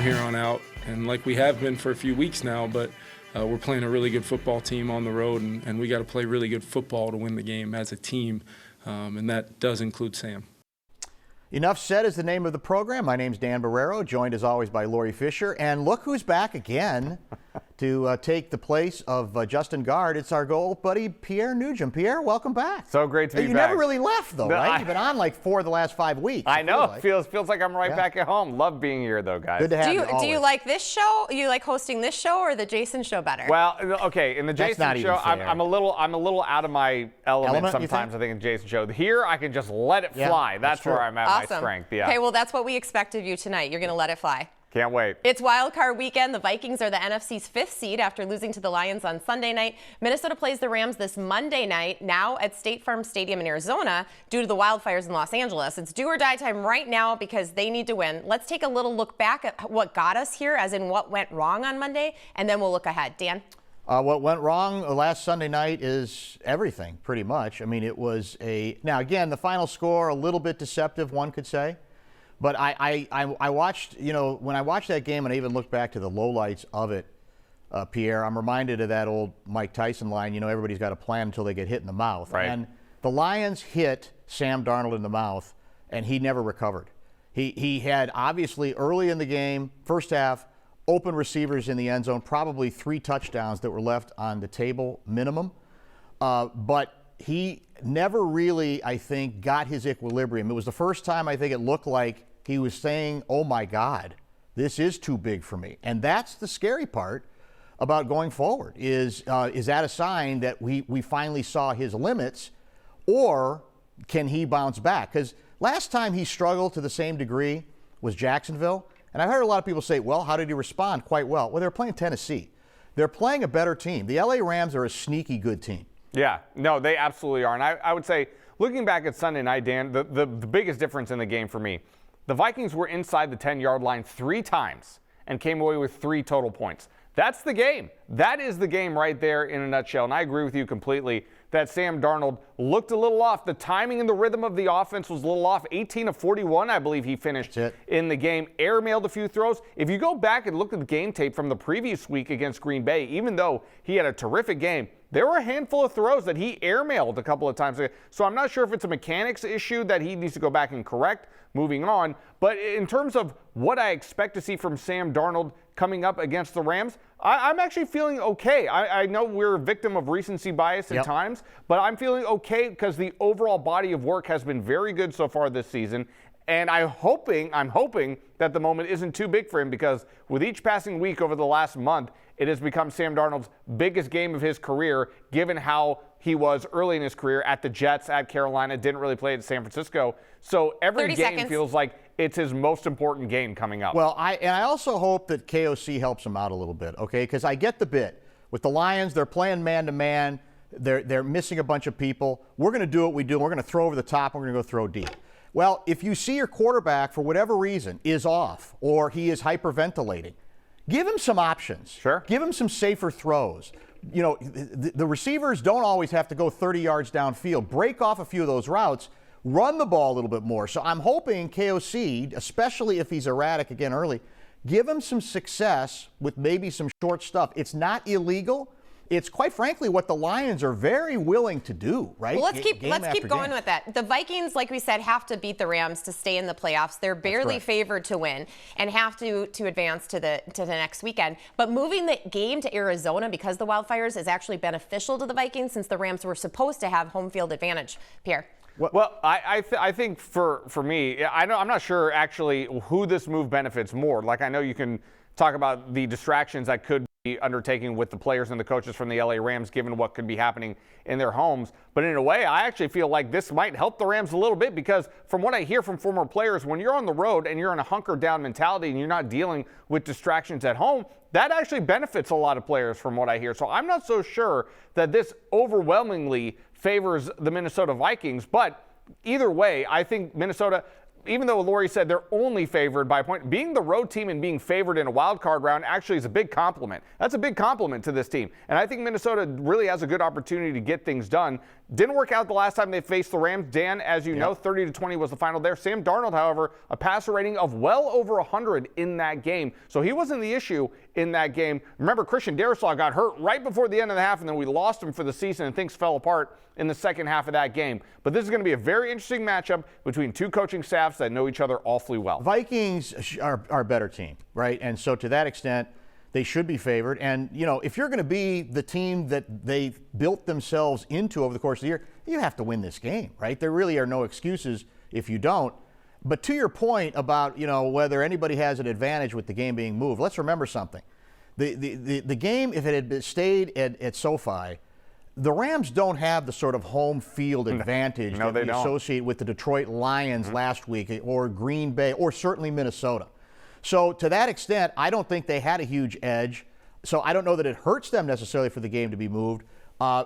here on out, and like we have been for a few weeks now, but we're playing a really good football team on the road, and we got to play really good football to win the game as a team, and that does include Sam. Enough Said is the name of the program. My name's Dan Barreiro, joined as always by Lori Fisher. And look who's back again to take the place of Justin Gaard. It's our old buddy, Pierre Nugent. Pierre, welcome back. So great to be back. You never really left, though, right? You've been on like 4 of the last 5 weeks. I know. Feels like I'm right back at home. Love being here, though, guys. Good to have you. Do you like this show? You like hosting this show or the Jason show better? Well, okay, in the Jason show, I'm a little out of my element sometimes. I think in the Jason show. Here, I can just let it fly. That's where I'm at my strength. Yeah. Okay, well, that's what we expect of you tonight. You're going to let it fly. Can't wait. It's Wild Card Weekend. The Vikings are the NFC's 5th seed after losing to the Lions on Sunday night. Minnesota plays the Rams this Monday night, now at State Farm Stadium in Arizona, due to the wildfires in Los Angeles. It's do or die time right now because they need to win. Let's take a little look back at what got us here, as in what went wrong on Monday, and then we'll look ahead. Dan? What went wrong last Sunday night is everything, pretty much. I mean, it was now again, the final score, a little bit deceptive, one could say. But I watched, when I watched that game, and I even looked back to the lowlights of it, Pierre, I'm reminded of that old Mike Tyson line, everybody's got a plan until they get hit in the mouth. Right. And the Lions hit Sam Darnold in the mouth, and he never recovered. He had, obviously, early in the game, first half, open receivers in the end zone, probably 3 touchdowns that were left on the table minimum. But he never really, I think, got his equilibrium. It was the first time I think it looked like he was saying, oh my God, this is too big for me. And that's the scary part about going forward. Is that a sign that we finally saw his limits, or can he bounce back? Because last time he struggled to the same degree was Jacksonville. And I heard a lot of people say, well, how did he respond? Quite well. Well, they're playing Tennessee. They're playing a better team. The LA Rams are a sneaky good team. Yeah, no, they absolutely are. And I would say, looking back at Sunday night, Dan, the biggest difference in the game for me, the Vikings were inside the 10-yard line 3 times and came away with 3 total points. That's the game. That is the game right there in a nutshell. And I agree with you completely that Sam Darnold looked a little off. The timing and the rhythm of the offense was a little off. 18 of 41, I believe he finished in the game. Airmailed a few throws. If you go back and look at the game tape from the previous week against Green Bay, even though he had a terrific game, there were a handful of throws that he airmailed a couple of times. So I'm not sure if it's a mechanics issue that he needs to go back and correct moving on. But in terms of what I expect to see from Sam Darnold coming up against the Rams, I'm actually feeling okay. I know we're a victim of recency bias at times, but I'm feeling okay because the overall body of work has been very good so far this season. And I'm hoping that the moment isn't too big for him, because with each passing week over the last month, it has become Sam Darnold's biggest game of his career, given how he was early in his career at the Jets, at Carolina, didn't really play at San Francisco. So every game feels like it's his most important game coming up. Well, I also hope that KOC helps him out a little bit, okay? Because I get the bit. With the Lions, they're playing man-to-man. They're missing a bunch of people. We're going to do what we do. We're going to throw over the top. We're going to go throw deep. Well, if you see your quarterback, for whatever reason, is off or he is hyperventilating, give him some options. Sure. Give him some safer throws. The receivers don't always have to go 30 yards downfield. Break off a few of those routes. Run the ball a little bit more. So I'm hoping KOC, especially if he's erratic again early, give him some success with maybe some short stuff. It's not illegal. It's quite frankly what the Lions are very willing to do, right? Well, let's keep going with that. The Vikings, like we said, have to beat the Rams to stay in the playoffs. They're barely favored to win and have to advance to the next weekend. But moving the game to Arizona because of the wildfires is actually beneficial to the Vikings, since the Rams were supposed to have home field advantage. Pierre. Well, I think for me, I'm not sure actually who this move benefits more. Like, I know you can talk about the distractions that could be undertaking with the players and the coaches from the LA Rams, given what could be happening in their homes. But in a way, I actually feel like this might help the Rams a little bit, because from what I hear from former players, when you're on the road and you're in a hunker down mentality and you're not dealing with distractions at home, that actually benefits a lot of players from what I hear. So I'm not so sure that this overwhelmingly favors the Minnesota Vikings, but either way, I think Minnesota, even though Laurie said they're only favored by a point, being the road team and being favored in a wild card round actually is a big compliment. That's a big compliment to this team. And I think Minnesota really has a good opportunity to get things done. Didn't work out the last time they faced the Rams. Dan, as you know, 30-20 was the final there. Sam Darnold, however, a passer rating of well over 100 in that game. So he wasn't the issue in that game. Remember, Christian Darrisaw got hurt right before the end of the half, and then we lost him for the season, and things fell apart in the second half of that game. But this is going to be a very interesting matchup between two coaching staffs that know each other awfully well. Vikings are a better team, right? And so to that extent, they should be favored. And, you know, if you're going to be the team that they built themselves into over the course of the year, you have to win this game, right? There really are no excuses if you don't. But to your point about, you know, whether anybody has an advantage with the game being moved, let's remember something. The game, if it had stayed at SoFi, the Rams don't have the sort of home field advantage that we associate with the Detroit Lions last week, or Green Bay, or certainly Minnesota. So to that extent, I don't think they had a huge edge. So I don't know that it hurts them necessarily for the game to be moved.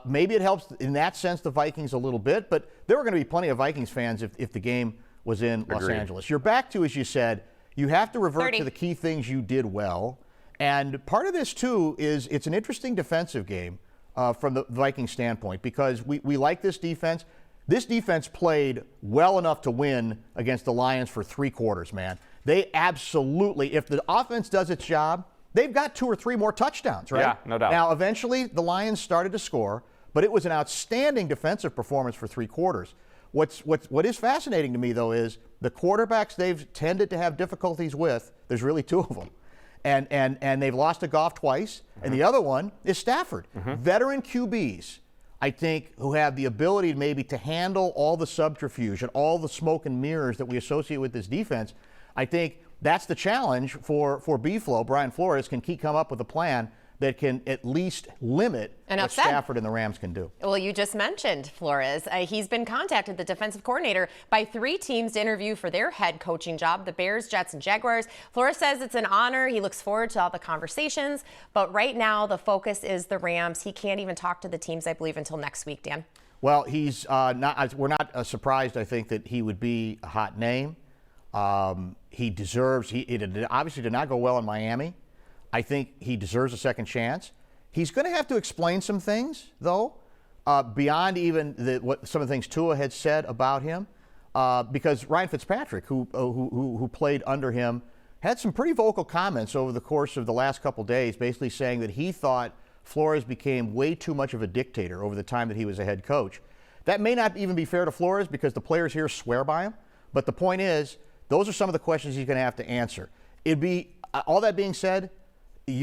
Maybe it helps in that sense the Vikings a little bit, but there were going to be plenty of Vikings fans if the game was in Los Angeles. You're back to, as you said, you have to revert to the key things you did well. And part of this, too, is it's an interesting defensive game from the Vikings standpoint, because we like this defense. This defense played well enough to win against the Lions for 3 quarters, man. They absolutely, if the offense does its job, they've got 2 or 3 more touchdowns, right? Yeah, no doubt. Now, eventually, the Lions started to score, but it was an outstanding defensive performance for 3 quarters. What is fascinating to me, though, is the quarterbacks they've tended to have difficulties with, there's really 2 of them. And they've lost to Goff twice, and the other one is Stafford. Veteran QBs, I think, who have the ability maybe to handle all the subterfuge and all the smoke and mirrors that we associate with this defense. I think that's the challenge for B-Flow. Brian Flores, can he come up with a plan that can at least limit what Stafford and the Rams can do? Well, you just mentioned Flores. He's been contacted, the defensive coordinator, by 3 teams to interview for their head coaching job, the Bears, Jets, and Jaguars. Flores says it's an honor. He looks forward to all the conversations. But right now, the focus is the Rams. He can't even talk to the teams, I believe, until next week, Dan. Well, he's we're not surprised, I think, that he would be a hot name. He deserves, it obviously did not go well in Miami. I think he deserves a second chance. He's going to have to explain some things, though, beyond even what some of the things Tua had said about him, because Ryan Fitzpatrick, who played under him, had some pretty vocal comments over the course of the last couple days, basically saying that he thought Flores became way too much of a dictator over the time that he was a head coach. That may not even be fair to Flores, because the players here swear by him, but the point is, those are some of the questions he's going to have to answer. It'd be, all that being said,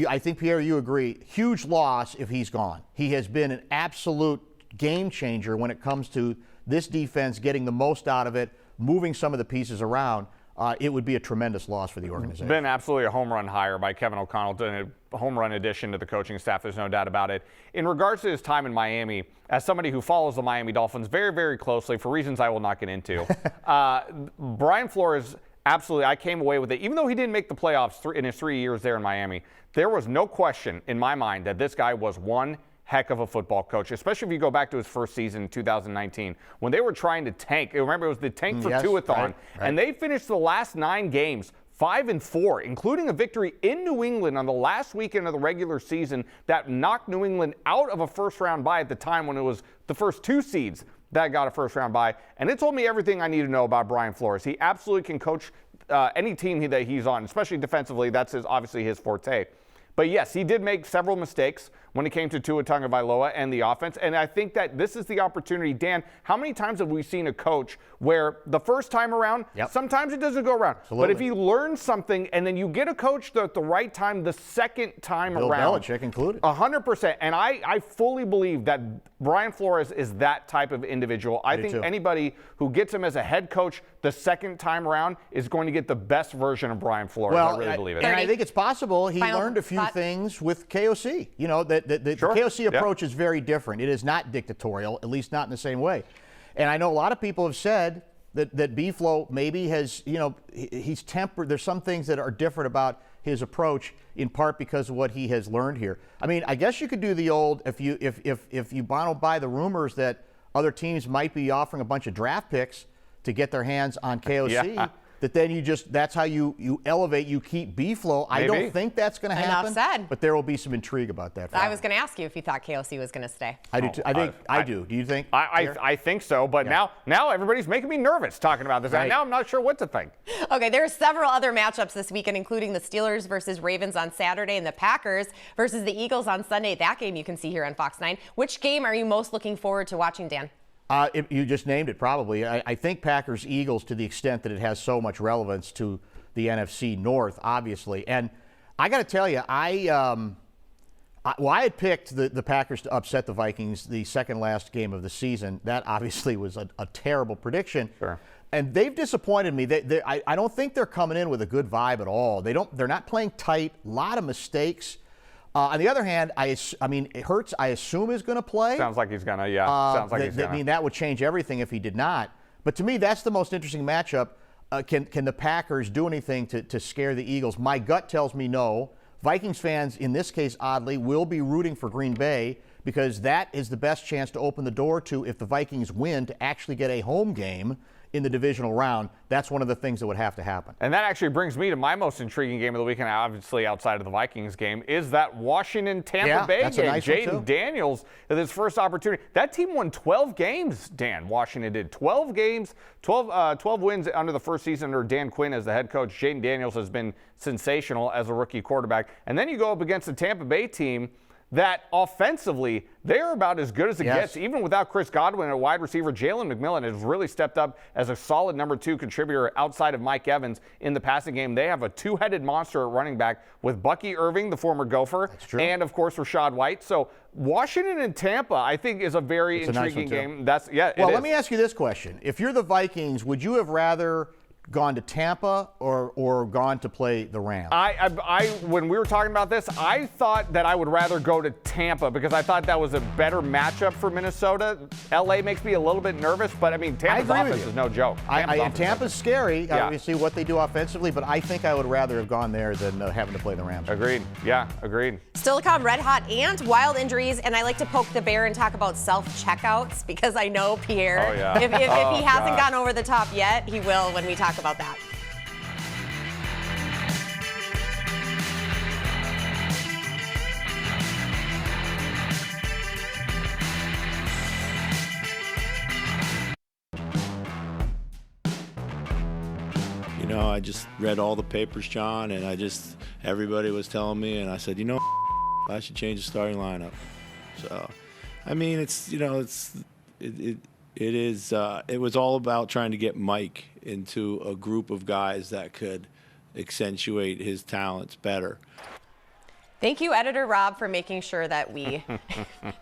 I think, Pierre, you agree, huge loss if he's gone. He has been an absolute game changer when it comes to this defense getting the most out of it, moving some of the pieces around. It would be a tremendous loss for the organization. Been absolutely a home run hire by Kevin O'Connell, a home run addition to the coaching staff. There's no doubt about it. In regards to his time in Miami, as somebody who follows the Miami Dolphins very, very closely for reasons I will not get into, Brian Flores, absolutely, I came away with it. Even though he didn't make the playoffs in his 3 years there in Miami, there was no question in my mind that this guy was one heck of a football coach, especially if you go back to his first season in 2019 when they were trying to tank. Remember, it was the tank for Tuathon, right. And they finished the last 9 games 5-4, including a victory in New England on the last weekend of the regular season that knocked New England out of a first-round bye at the time when it was the first 2 seeds that got a first-round bye. And it told me everything I need to know about Brian Flores. He absolutely can coach any team that he's on, especially defensively. That's obviously his forte. But yes, he did make several mistakes when it came to Tua Tagovailoa and the offense. And I think that this is the opportunity. Dan, how many times have we seen a coach where the first time around, sometimes it doesn't go around. Absolutely. But if you learn something and then you get a coach at the right time the second time Bill around. Belichick included. 100%. And I fully believe that Brian Flores is that type of individual. I think anybody who gets him as a head coach the second time around is going to get the best version of Brian Flores. Well, I really believe it. And I think it's possible he learned a few things with KOC. You know, the KOC approach is very different. It is not dictatorial, at least not in the same way. And I know a lot of people have said that B-Flow maybe has, you know, he's tempered. There's some things that are different about his approach, in part because of what he has learned here. I mean, I guess you could do the old, if you don't buy the rumors that other teams might be offering a bunch of draft picks to get their hands on KOC. that then that's how you elevate, you keep B-Flow. I don't think that's going to happen. Enough said. But there will be some intrigue about that. I was going to ask you if you thought KOC was going to stay. I do too. I do. Do you think? I think so, but now everybody's making me nervous talking about this. Right. Now I'm not sure what to think. Okay, there are several other matchups this weekend, including the Steelers versus Ravens on Saturday and the Packers versus the Eagles on Sunday. That game you can see here on Fox 9. Which game are you most looking forward to watching, Dan? You just named it, probably. I think Packers-Eagles, to the extent that it has so much relevance to the NFC North, obviously. And I got to tell you, I had picked the Packers to upset the Vikings the second last game of the season. That obviously was a terrible prediction. Sure. And they've disappointed me. I don't think they're coming in with a good vibe at all. They're not playing tight. A lot of mistakes. On the other hand, Hurts, I assume, is going to play. Sounds like he's going to, yeah. Sounds like he's going to. I mean, that would change everything if he did not. But to me, that's the most interesting matchup. Can the Packers do anything to scare the Eagles? My gut tells me no. Vikings fans, in this case, oddly, will be rooting for Green Bay because that is the best chance to open the door to, if the Vikings win, to actually get a home game in the divisional round. That's one of the things that would have to happen. And that actually brings me to my most intriguing game of the weekend, obviously outside of the Vikings game, is that Washington-Tampa Bay game. Nice Jaden Daniels, in his first opportunity. That team won 12 games, Dan. Washington did 12 games, 12 wins under the first season under Dan Quinn as the head coach. Jaden Daniels has been sensational as a rookie quarterback. And then you go up against the Tampa Bay team that offensively, they're about as good as it gets. Even without Chris Godwin at wide receiver, Jalen McMillan has really stepped up as a solid number 2 contributor outside of Mike Evans in the passing game. They have a two-headed monster at running back with Bucky Irving, the former Gopher, and, of course, Rachaad White. So Washington and Tampa, I think, is a very intriguing game. Well, let me ask you this question. If you're the Vikings, would you have rather gone to Tampa or gone to play the Rams? When we were talking about this, I thought that I would rather go to Tampa because I thought that was a better matchup for Minnesota. LA makes me a little bit nervous, but I mean, Tampa's offense is no joke. Tampa's scary, obviously, what they do offensively, but I think I would rather have gone there than having to play the Rams. Agreed. Yeah, agreed. Still to come, red hot and wild injuries, and I like to poke the bear and talk about self-checkouts because I know Pierre, if he hasn't gone over the top yet, he will when we talk about that. You know, I just read all the papers, John, and everybody was telling me, and I said, you know, I should change the starting lineup. So, I mean, it was all about trying to get Mike into a group of guys that could accentuate his talents better. Thank you, Editor Rob, for making sure that we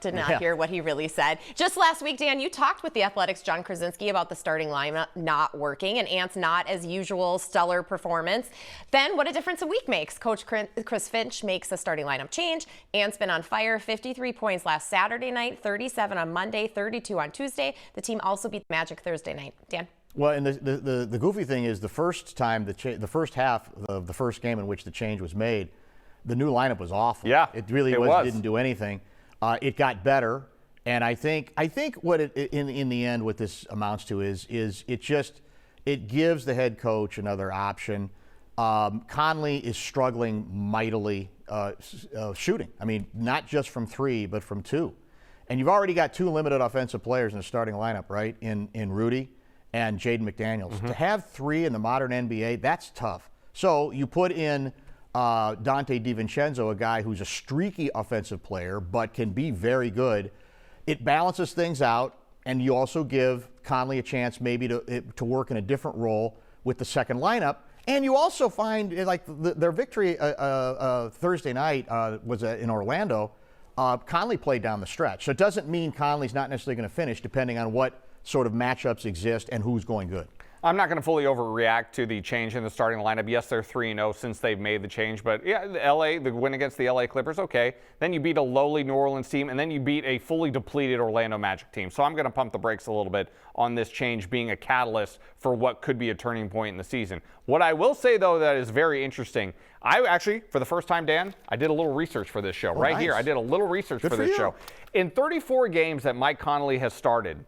did not hear what he really said. Just last week, Dan, you talked with the Athletics' John Krasinski about the starting lineup not working and Ant's not as usual stellar performance. Then what a difference a week makes. Coach Chris Finch makes a starting lineup change. Ant's been on fire, 53 points last Saturday night, 37 on Monday, 32 on Tuesday. The team also beat the Magic Thursday night. Dan? Well, and the goofy thing is the first half of the first game in which the change was made, the new lineup was awful. Yeah, it really didn't do anything. It got better, and I think what in the end what this amounts to is it gives the head coach another option. Conley is struggling mightily shooting. I mean, not just from 3, but from 2. And you've already got 2 limited offensive players in the starting lineup, right? In Rudy and Jaden McDaniels. Mm-hmm. To have 3 in the modern NBA, that's tough. So you put in Dante DiVincenzo, a guy who's a streaky offensive player but can be very good. It balances things out, and you also give Conley a chance maybe to work in a different role with the second lineup. And you also find, like their victory Thursday night was in Orlando. Conley played down the stretch. So it doesn't mean Conley's not necessarily going to finish, depending on what sort of matchups exist and who's going good. I'm not going to fully overreact to the change in the starting lineup. Yes, they're 3-0 since they've made the change, but yeah, the win against the LA Clippers, okay. Then you beat a lowly New Orleans team, and then you beat a fully depleted Orlando Magic team. So I'm going to pump the brakes a little bit on this change being a catalyst for what could be a turning point in the season. What I will say, though, that is very interesting, I actually, for the first time, Dan, I did a little research for this show. Here. I did a little research for this show. In 34 games that Mike Conley has started,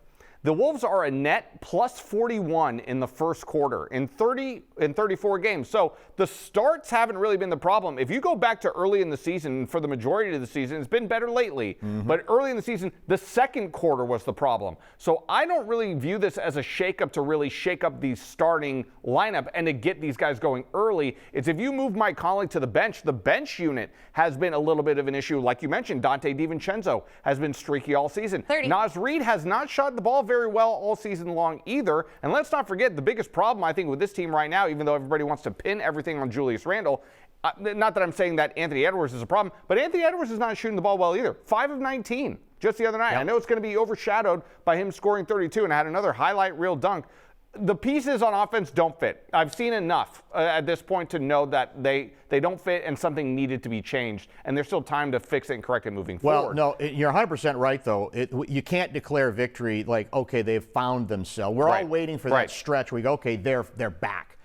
The Wolves are a net plus 41 in the first quarter in 34 games. So the starts haven't really been the problem. If you go back to early in the season, for the majority of the season, it's been better lately. But early in the season, the second quarter was the problem. So I don't really view this as a shakeup to really shake up the starting lineup and to get these guys going early. It's if you move Mike Conley to the bench unit has been a little bit of an issue. Like you mentioned, Dante DiVincenzo has been streaky all season. 30. Naz Reid has not shot the ball very well all season long either. And let's not forget the biggest problem, I think, with this team right now, even though everybody wants to pin everything on Julius Randle, not that I'm saying that Anthony Edwards is a problem, but Anthony Edwards is not shooting the ball well either. 5 of 19 just the other night. Yep. I know it's going to be overshadowed by him scoring 32, and I had another highlight reel dunk. The pieces on offense don't fit. I've seen enough at this point to know that they don't fit and something needed to be changed. And there's still time to fix it and correct it moving forward. Well, no, you're 100% right, though. You can't declare victory like, okay, they've found themselves. We're all waiting for that stretch where we go, okay, they're back.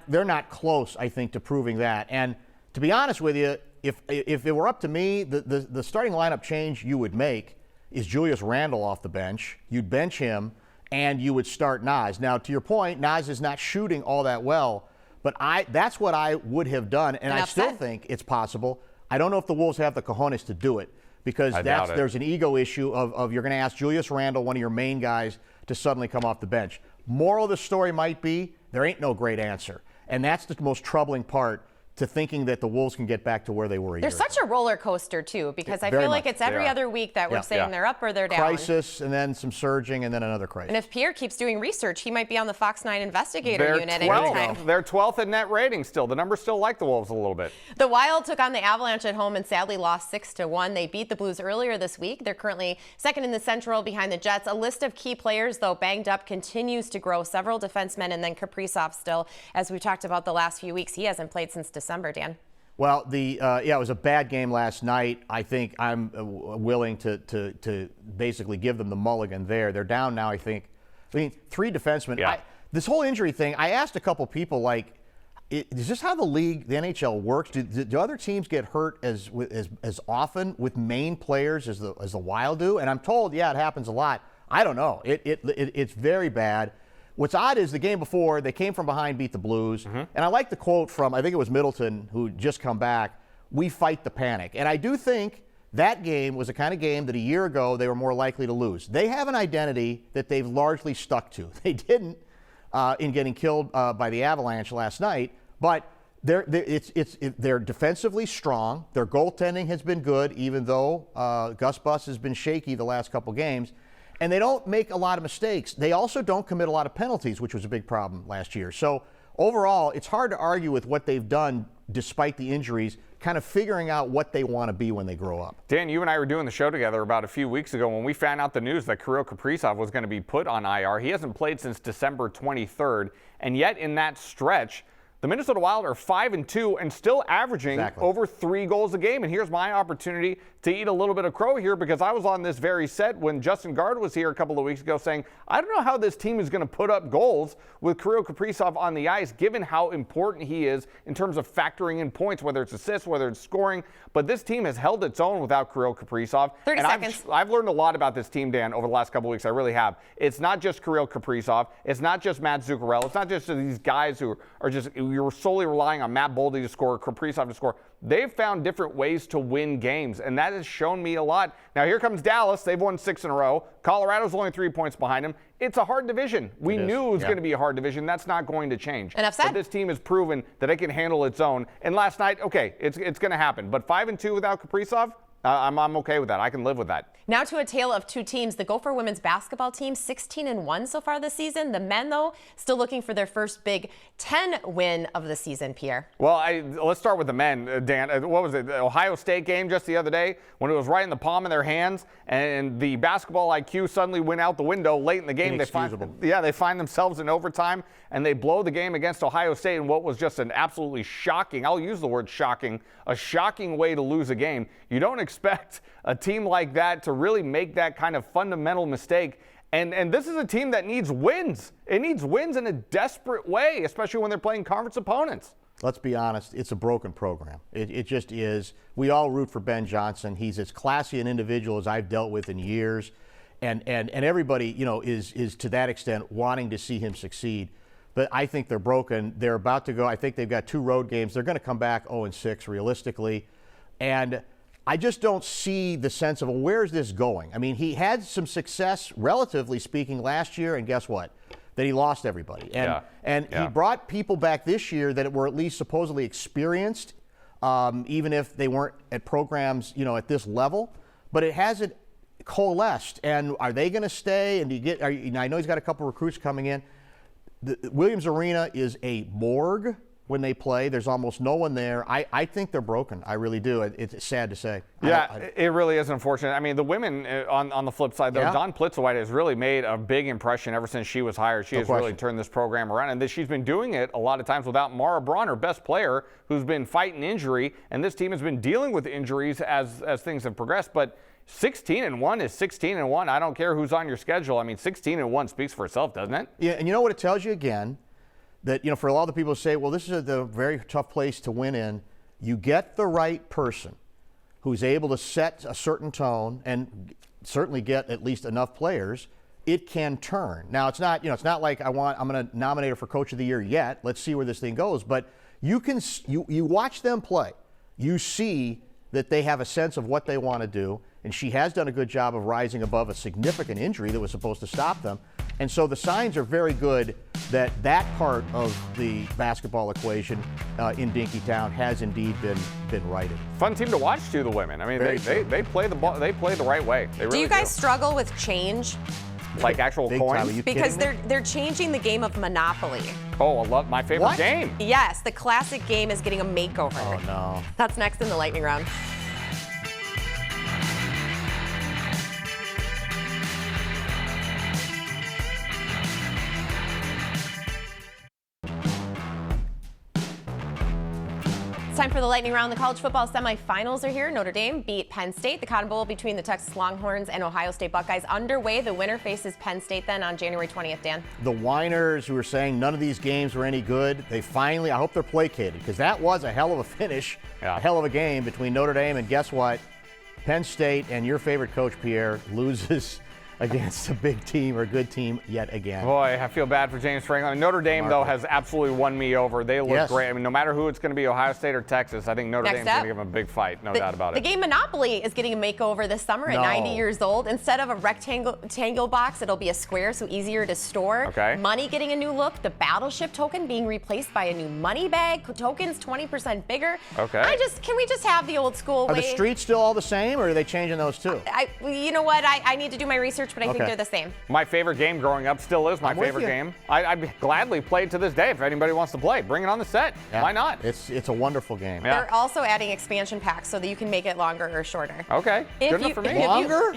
They're not close, I think, to proving that. And to be honest with you, if it were up to me, the starting lineup change you would make is Julius Randle off the bench. You'd bench him, and you would start Naz. Now, to your point, Naz is not shooting all that well, but that's what I would have done, and I still think it's possible. I don't know if the Wolves have the cojones to do it because there's an ego issue of you're going to ask Julius Randle, one of your main guys, to suddenly come off the bench. Moral of the story might be there ain't no great answer, and that's the most troubling part to thinking that the Wolves can get back to where they were a year They're such a roller coaster, too, because I feel like it's every other week that we're saying they're up or they're down. Crisis, and then some surging, and then another crisis. And if Pierre keeps doing research, he might be on the Fox 9 investigator unit anytime. They're 12th in net rating still. The numbers still like the Wolves a little bit. The Wild took on the Avalanche at home and sadly lost 6-1. They beat the Blues earlier this week. They're currently second in the Central behind the Jets. A list of key players, though, banged up continues to grow. Several defensemen and then Kaprizov still. As we talked about the last few weeks, he hasn't played since December, Dan. Well, it was a bad game last night. I think I'm willing to basically give them the mulligan there. They're down now, I mean, 3 defensemen. Yeah. This whole injury thing, I asked a couple people, like, is this how the league, the NHL works? Do other teams get hurt as often with main players as the Wild do? And I'm told, yeah, it happens a lot. I don't know. It's very bad. What's odd is the game before, they came from behind, beat the Blues. And I like the quote from, I think it was Middleton, who just come back, "We fight the panic." And I do think that game was the kind of game that a year ago they were more likely to lose. They have an identity that they've largely stuck to. They didn't in getting killed by the Avalanche last night, but they're defensively strong. Their goaltending has been good, even though Gus Bus has been shaky the last couple games. And they don't make a lot of mistakes. They also don't commit a lot of penalties, which was a big problem last year. So overall, it's hard to argue with what they've done despite the injuries, kind of figuring out what they want to be when they grow up. Dan, you and I were doing the show together about a few weeks ago when we found out the news that Kirill Kaprizov was going to be put on IR. He hasn't played since December 23rd, and yet in that stretch, the Minnesota Wild are 5-2 and still averaging over 3 goals a game. And here's my opportunity to eat a little bit of crow here, because I was on this very set when Justin Gaard was here a couple of weeks ago saying, I don't know how this team is going to put up goals with Kirill Kaprizov on the ice, given how important he is in terms of factoring in points, whether it's assists, whether it's scoring. But this team has held its own without Kirill Kaprizov. 30 seconds. I've learned a lot about this team, Dan, over the last couple of weeks. I really have. It's not just Kirill Kaprizov. It's not just Matt Zuccarello. It's not just these guys who are just, you're solely relying on Matt Boldy to score, Kaprizov to score. They've found different ways to win games, and that has shown me a lot. Now, here comes Dallas. They've won 6 in a row. Colorado's only 3 points behind them. It's a hard division. We knew it was going to be a hard division. That's not going to change. Enough said. But this team has proven that it can handle its own. And last night, okay, it's going to happen. But 5-2 without Kaprizov, I'm okay with that. I can live with that. Now to a tale of 2 teams. The Gopher women's basketball team, 16-1 so far this season. The men, though, still looking for their first Big Ten win of the season, Pierre. Well, let's start with the men, Dan. What was it, the Ohio State game just the other day when it was right in the palm of their hands and the basketball IQ suddenly went out the window late in the game. They find themselves in overtime and they blow the game against Ohio State in what was just an absolutely shocking, I'll use the word shocking, a shocking way to lose a game. You don't expect a team like that to really make that kind of fundamental mistake. And this is a team that needs wins. It needs wins in a desperate way, especially when they're playing conference opponents. Let's be honest, it's a broken program. It just is. We all root for Ben Johnson. He's as classy an individual as I've dealt with in years. and everybody, is to that extent wanting to see him succeed. But I think they're broken. They're about to go. I think they've got 2 road games. They're going to come back 0-6 realistically. And I just don't see the sense of, well, where's this going? I mean, he had some success, relatively speaking, last year, and guess what? That he lost everybody. And he brought people back this year that were at least supposedly experienced, even if they weren't at programs, at this level. But it hasn't coalesced. And are they going to stay? And I know he's got a couple recruits coming in. The Williams Arena is a morgue when they play. There's almost no one there. I think they're broken. I really do. It's sad to say. Yeah, it really is unfortunate. I mean, the women on the flip side, though, Dawn Plitzowite has really made a big impression ever since she was hired. She has really turned this program around, and she's been doing it a lot of times without Mara Braun, her best player, who's been fighting injury, and this team has been dealing with injuries as things have progressed. But 16-1 is 16-1. I don't care who's on your schedule. I mean, 16-1 speaks for itself, doesn't it? Yeah, and you know what it tells you again? That, for a lot of the people who say, well, this is a very tough place to win in, you get the right person who's able to set a certain tone and certainly get at least enough players, it can turn. Now, it's not, it's not like I'm going to nominate her for Coach of the Year yet. Let's see where this thing goes. But you watch them play. You see that they have a sense of what they want to do. And she has done a good job of rising above a significant injury that was supposed to stop them. And so the signs are very good that part of the basketball equation in Dinkytown has indeed been righted. Fun team to watch, too, the women. I mean, they play the ball. They play the right way. They really do. You guys struggle with change? Like actual Big coins? time. Because they're changing the game of Monopoly. Oh, I love my favorite game. Yes, the classic game is getting a makeover. Oh, no. That's next in the lightning round. Time for the lightning round. The college football semifinals are here. Notre Dame beat Penn State. The Cotton Bowl between the Texas Longhorns and Ohio State Buckeyes underway. The winner faces Penn State then on January 20th, Dan. The whiners who were saying none of these games were any good, they finally, I hope they're placated, because that was a hell of a finish, a hell of a game between Notre Dame and guess what? Penn State and your favorite coach, Pierre, loses against a big team or a good team yet again. Boy, I feel bad for James Franklin. I mean, Notre Dame, though, has absolutely won me over. They look great. I mean, no matter who it's going to be, Ohio State or Texas, I think Notre Dame's going to give them a big fight, no doubt about it. The game Monopoly is getting a makeover this summer at 90 years old. Instead of a rectangle box, it'll be a square, so easier to store. Okay. Money getting a new look. The Battleship token being replaced by a new money bag. Tokens 20% bigger. Okay. Can we just have the old school way? Are the streets still all the same, or are they changing those too? You know what? I need to do my research, but I think they're the same. My favorite game growing up still is my favorite game. I'd gladly play it to this day if anybody wants to play. Bring it on the set. Yeah. Why not? It's a wonderful game. Yeah. They're also adding expansion packs so that you can make it longer or shorter. Okay. Good enough for me. Longer?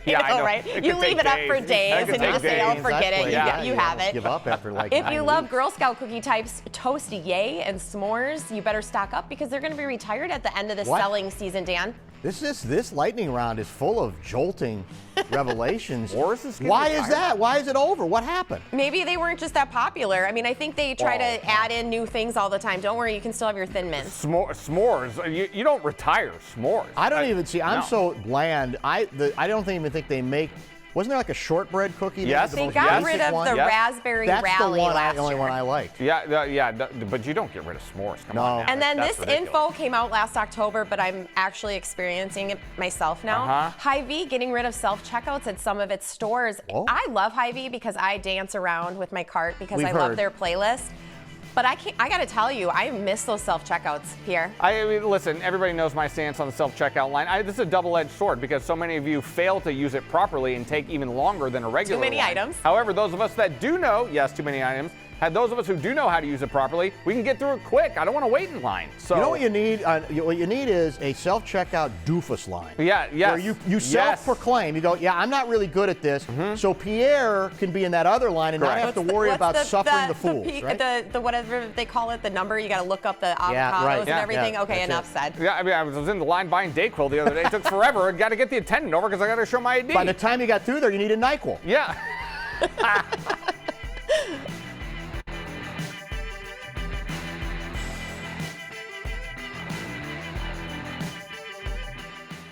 Yeah, I know. Right? You leave it up for days and you say, oh, forget it. You have it. Give up after like If 9 you love weeks. Girl Scout cookie types, Toast Yay and s'mores, you better stock up because they're going to be retired at the end of the selling season, Dan. This lightning round is full of jolting revelations. Why Why is that? Why is it over? What happened? Maybe they weren't just that popular. I mean, I think they try to add in new things all the time. Don't worry, you can still have your Thin Mints. S'mores. You don't retire s'mores. I don't even see. I'm so bland. I don't even think they make. Wasn't there like a shortbread cookie? Yes. They got rid of the raspberry rally That's the last year. one I liked. Yeah, but you don't get rid of s'mores. Come on. And then That's this ridiculous. info came out last October, but I'm actually experiencing it myself now. Hy-Vee getting rid of self-checkouts at some of its stores. Oh. I love Hy-Vee because I dance around with my cart because I love heard. their playlist. But I got to tell you, I miss those self-checkouts, Pierre. I mean, listen, everybody knows my stance on the self-checkout line. This is a double-edged sword because so many of you fail to use it properly and take even longer than a regular Too many line. items. However, those of us that do know, yes, too many items, those of us who do know how to use it properly, we can get through it quick. I don't want to wait in line. So You know what you need? What you need is a self-checkout doofus line. Yeah, yes. Where you self-proclaim. You go, yeah, I'm not really good at this. So Pierre can be in that other line and not have to worry about suffering the fools. Right? The whatever they call it, the number, you got to look up the avocados and everything. Yeah, okay, enough said. Yeah, I mean, I was in the line buying Dayquil the other day. It took forever. I got to get the attendant over because I got to show my ID. By the time you got through there, you need a NyQuil. Yeah.